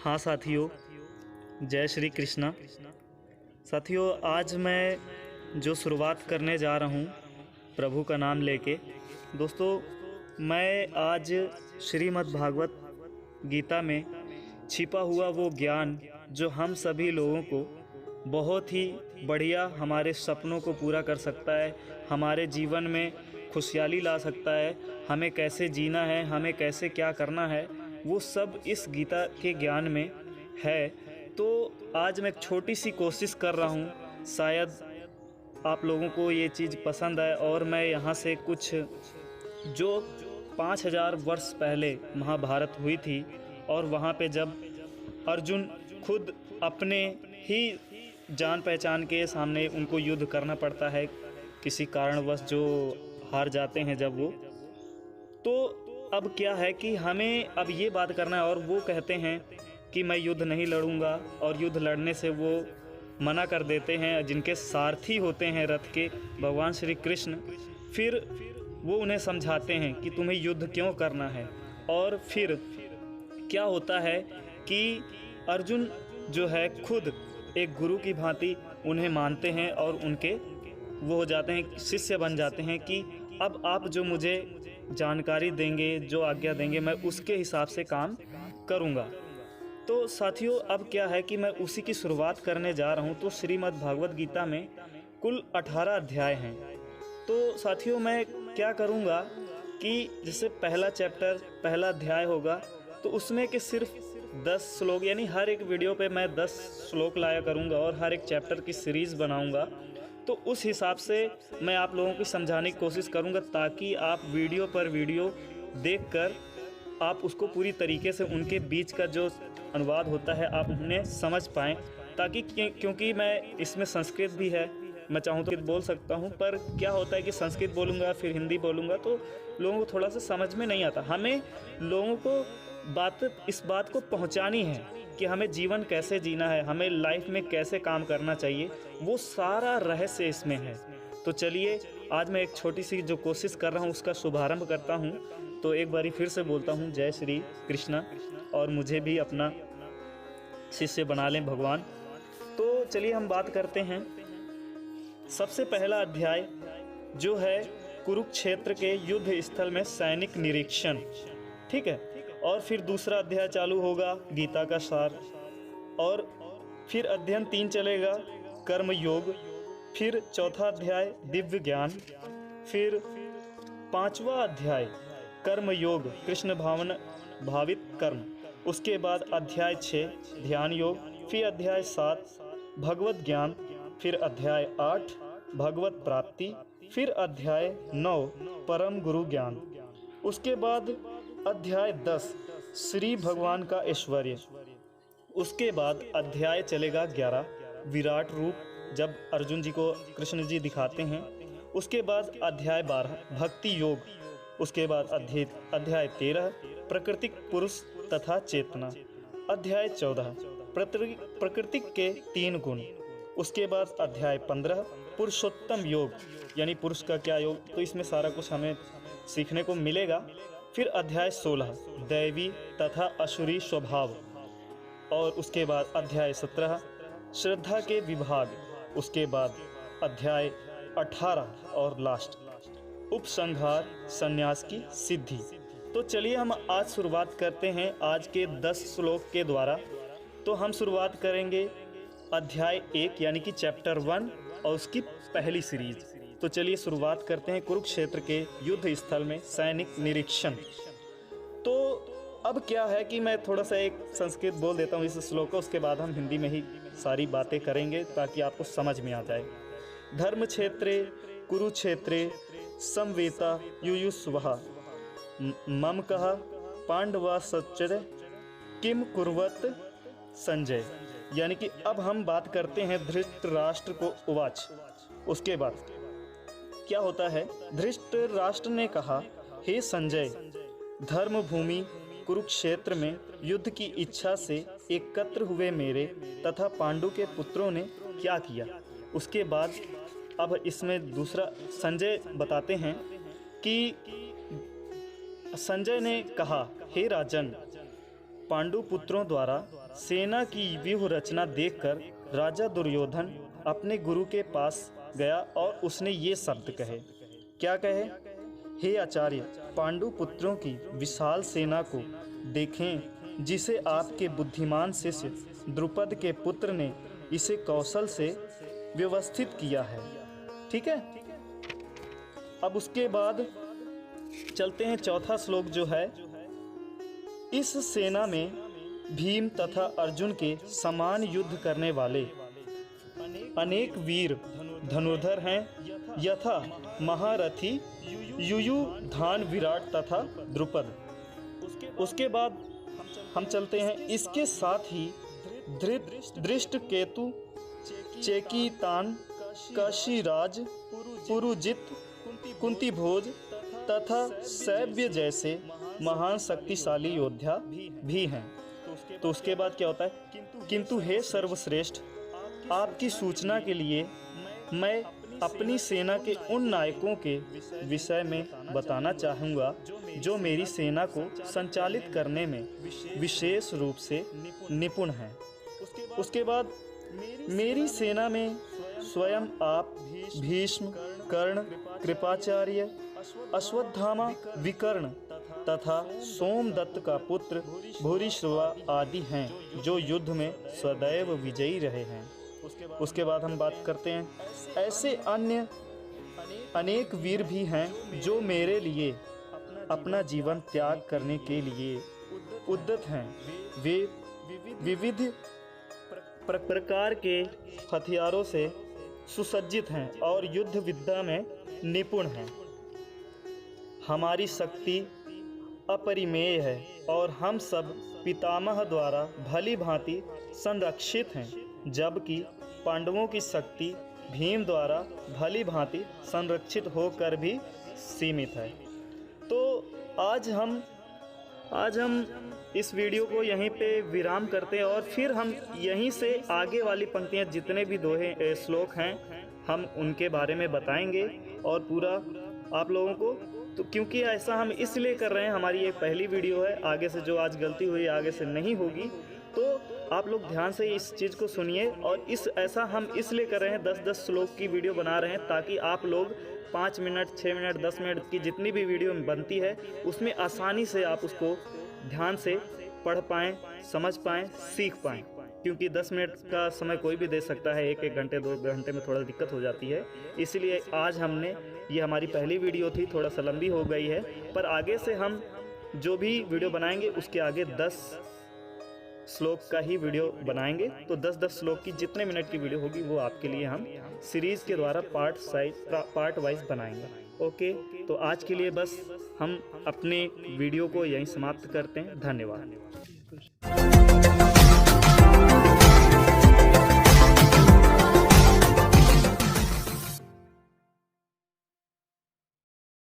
हाँ साथियों, जय श्री कृष्णा। साथियों, आज मैं जो शुरुआत करने जा रहा हूँ प्रभु का नाम लेके, दोस्तों मैं आज श्रीमद् भागवत गीता में छिपा हुआ वो ज्ञान जो हम सभी लोगों को बहुत ही बढ़िया हमारे सपनों को पूरा कर सकता है, हमारे जीवन में खुशहाली ला सकता है, हमें कैसे जीना है, हमें कैसे क्या करना है, वो सब इस गीता के ज्ञान में है। तो आज मैं एक छोटी सी कोशिश कर रहा हूँ, शायद आप लोगों को ये चीज़ पसंद आए और मैं यहाँ से कुछ जो 5000 वर्ष पहले महाभारत हुई थी और वहाँ पे जब अर्जुन खुद अपने ही जान पहचान के सामने उनको युद्ध करना पड़ता है, किसी कारणवश जो हार जाते हैं जब वो, तो अब क्या है कि हमें अब ये बात करना है। और वो कहते हैं कि मैं युद्ध नहीं लड़ूंगा और युद्ध लड़ने से वो मना कर देते हैं, जिनके सारथी होते हैं रथ के भगवान श्री कृष्ण। फिर वो उन्हें समझाते हैं कि तुम्हें युद्ध क्यों करना है। और फिर क्या होता है कि अर्जुन जो है खुद एक गुरु की भांति उन्हें मानते हैं और उनके वो हो जाते हैं, शिष्य बन जाते हैं कि अब आप जो मुझे जानकारी देंगे, जो आज्ञा देंगे, मैं उसके हिसाब से काम करूँगा। तो साथियों, अब क्या है कि मैं उसी की शुरुआत करने जा रहा हूँ। तो श्रीमद् भागवत गीता में कुल 18 अध्याय हैं। तो साथियों, मैं क्या करूँगा कि जैसे पहला चैप्टर, पहला अध्याय होगा तो उसमें कि सिर्फ 10 श्लोक, यानी हर एक वीडियो पे मैं 10 श्लोक लाया करूँगा और हर एक चैप्टर की सीरीज़ बनाऊँगा। तो उस हिसाब से मैं आप लोगों को समझाने की कोशिश करूँगा ताकि आप वीडियो पर वीडियो देखकर आप उसको पूरी तरीके से उनके बीच का जो अनुवाद होता है आप उन्हें समझ पाएँ। ताकि क्योंकि मैं इसमें संस्कृत भी है, मैं चाहूँ तो बोल सकता हूँ, पर क्या होता है कि संस्कृत बोलूँगा फिर हिंदी बोलूँगा तो लोगों को थोड़ा सा समझ में नहीं आता। हमें लोगों को इस बात को पहुँचानी है कि हमें जीवन कैसे जीना है, हमें लाइफ में कैसे काम करना चाहिए, वो सारा रहस्य इसमें है। तो चलिए, आज मैं एक छोटी सी जो कोशिश कर रहा हूँ उसका शुभारंभ करता हूँ। तो एक बारी फिर से बोलता हूँ, जय श्री कृष्णा, और मुझे भी अपना शिष्य बना लें भगवान। तो चलिए हम बात करते हैं। सबसे पहला अध्याय जो है कुरुक्षेत्र के युद्ध स्थल में सैनिक निरीक्षण, ठीक है। और फिर दूसरा अध्याय चालू होगा गीता का सार, और फिर अध्ययन 3 चलेगा कर्म योग, फिर चौथा अध्याय दिव्य ज्ञान, फिर 5वां अध्याय कर्म योग कृष्ण भावित कर्म, उसके बाद अध्याय 6 ध्यान योग, फिर अध्याय 7 भगवत ज्ञान, फिर अध्याय 8 भगवत प्राप्ति, फिर अध्याय 9 परम गुरु ज्ञान, उसके बाद अध्याय 10 श्री भगवान का ऐश्वर्य, उसके बाद अध्याय चलेगा 11 विराट रूप जब अर्जुन जी को कृष्ण जी दिखाते हैं, उसके बाद अध्याय 12 भक्ति योग, उसके बाद अध्याय 13 प्राकृतिक पुरुष तथा चेतना, अध्याय 14 प्रकृतिक के 3 गुण, उसके बाद अध्याय 15 पुरुषोत्तम योग, यानी पुरुष का क्या योग, तो इसमें सारा कुछ हमें सीखने को मिलेगा। फिर अध्याय 16 दैवी तथा असुरी स्वभाव, और उसके बाद अध्याय 17 श्रद्धा के विभाग, उसके बाद अध्याय 18 और लास्ट उपसंहार संन्यास की सिद्धि। तो चलिए हम आज शुरुआत करते हैं आज के 10 श्लोक के द्वारा। तो हम शुरुआत करेंगे अध्याय 1 यानी कि चैप्टर 1 और उसकी पहली सीरीज। तो चलिए शुरुआत करते हैं कुरुक्षेत्र के युद्ध स्थल में सैनिक निरीक्षण। तो अब क्या है कि मैं थोड़ा सा एक संस्कृत बोल देता हूँ इस श्लोक को, उसके बाद हम हिंदी में ही सारी बातें करेंगे ताकि आपको समझ में आ जाए। धर्म क्षेत्रे कुरुक्षेत्रे समवेता युयुस्वः मम कहा पांडवा सच्चर किम कुर्वत संजय, यानी कि अब हम बात करते हैं धृतराष्ट्र को उवाच। उसके बाद क्या होता है, धृतराष्ट्र ने कहा, हे संजय, धर्म भूमि कुरुक्षेत्र में युद्ध की इच्छा से एकत्र हुए मेरे तथा पांडु के पुत्रों ने क्या किया। उसके बाद अब इसमें दूसरा संजय बताते हैं कि संजय ने कहा, हे राजन, पांडु पुत्रों द्वारा सेना की व्यूह रचना देखकर राजा दुर्योधन अपने गुरु के पास गया और उसने ये शब्द कहे। क्या कहे? हे आचार्य, पांडु पुत्रों की विशाल सेना को देखें, जिसे आपके बुद्धिमान शिष्य द्रुपद के पुत्र ने इसे कौशल से व्यवस्थित किया है। ठीक है, अब उसके बाद चलते हैं चौथा श्लोक जो है, इस सेना में भीम तथा अर्जुन के समान युद्ध करने वाले अनेक वीर धनुर्धर हैं, यथा महारथी युयुधान, विराट तथा द्रुपद। उसके बाद हम चलते हैं, इसके साथ ही दृष्टकेतु, चेकितान, काशीराज, पुरुजित, कुंतीभोज तथा सैव्य जैसे महान शक्तिशाली योद्धा भी हैं। तो उसके बाद क्या होता है, किंतु हे सर्वश्रेष्ठ, आपकी सूचना के लिए मैं अपनी सेना के उन नायकों के विषय में बताना चाहूँगा जो मेरी सेना को संचालित करने में विशेष रूप से निपुण हैं। उसके बाद मेरी सेना में स्वयं आप, भीष्म, कर्ण, कृपाचार्य, अश्वत्थामा, विकर्ण तथा सोमदत्त का पुत्र भूरिश्रवा आदि हैं, जो युद्ध में सदैव विजयी रहे हैं। उसके बाद हम बात करते हैं, ऐसे अन्य अनेक वीर भी हैं जो मेरे लिए अपना जीवन त्याग करने के लिए उद्यत हैं। वे विविध प्रकार के हथियारों से सुसज्जित हैं और युद्ध विद्या में निपुण हैं। हमारी शक्ति अपरिमेय है और हम सब पितामह द्वारा भली भांति संरक्षित हैं, जबकि पांडवों की शक्ति भीम द्वारा भली भांति संरक्षित होकर भी सीमित है। तो आज हम इस वीडियो को यहीं पे विराम करते हैं और फिर हम यहीं से आगे वाली पंक्तियां, जितने भी दोहे श्लोक हैं, हम उनके बारे में बताएंगे और पूरा आप लोगों को। तो क्योंकि ऐसा हम इसलिए कर रहे हैं, हमारी ये पहली वीडियो है, आगे से जो आज गलती हुई आगे से नहीं होगी, तो आप लोग ध्यान से इस चीज़ को सुनिए। और ऐसा हम इसलिए कर रहे हैं, 10-10 श्लोक की वीडियो बना रहे हैं, ताकि आप लोग 5 मिनट, 6 मिनट, 10 मिनट की जितनी भी वीडियो बनती है, उसमें आसानी से आप उसको ध्यान से पढ़ पाएँ, समझ पाएँ, सीख पाएँ। क्योंकि 10 मिनट का समय कोई भी दे सकता है, 1-1 घंटे 2 घंटे में थोड़ा दिक्कत हो जाती है। इसलिए आज हमने, ये हमारी पहली वीडियो थी, थोड़ा सा लंबी हो गई है, पर आगे से हम जो भी वीडियो बनाएंगे उसके आगे 10 श्लोक का ही वीडियो बनाएंगे। तो 10-10 श्लोक की जितने मिनट की वीडियो होगी वो आपके लिए हम सीरीज़ के द्वारा पार्ट वाइज बनाएंगे। ओके, तो आज के लिए बस हम अपने वीडियो को यहीं समाप्त करते हैं। धन्यवाद।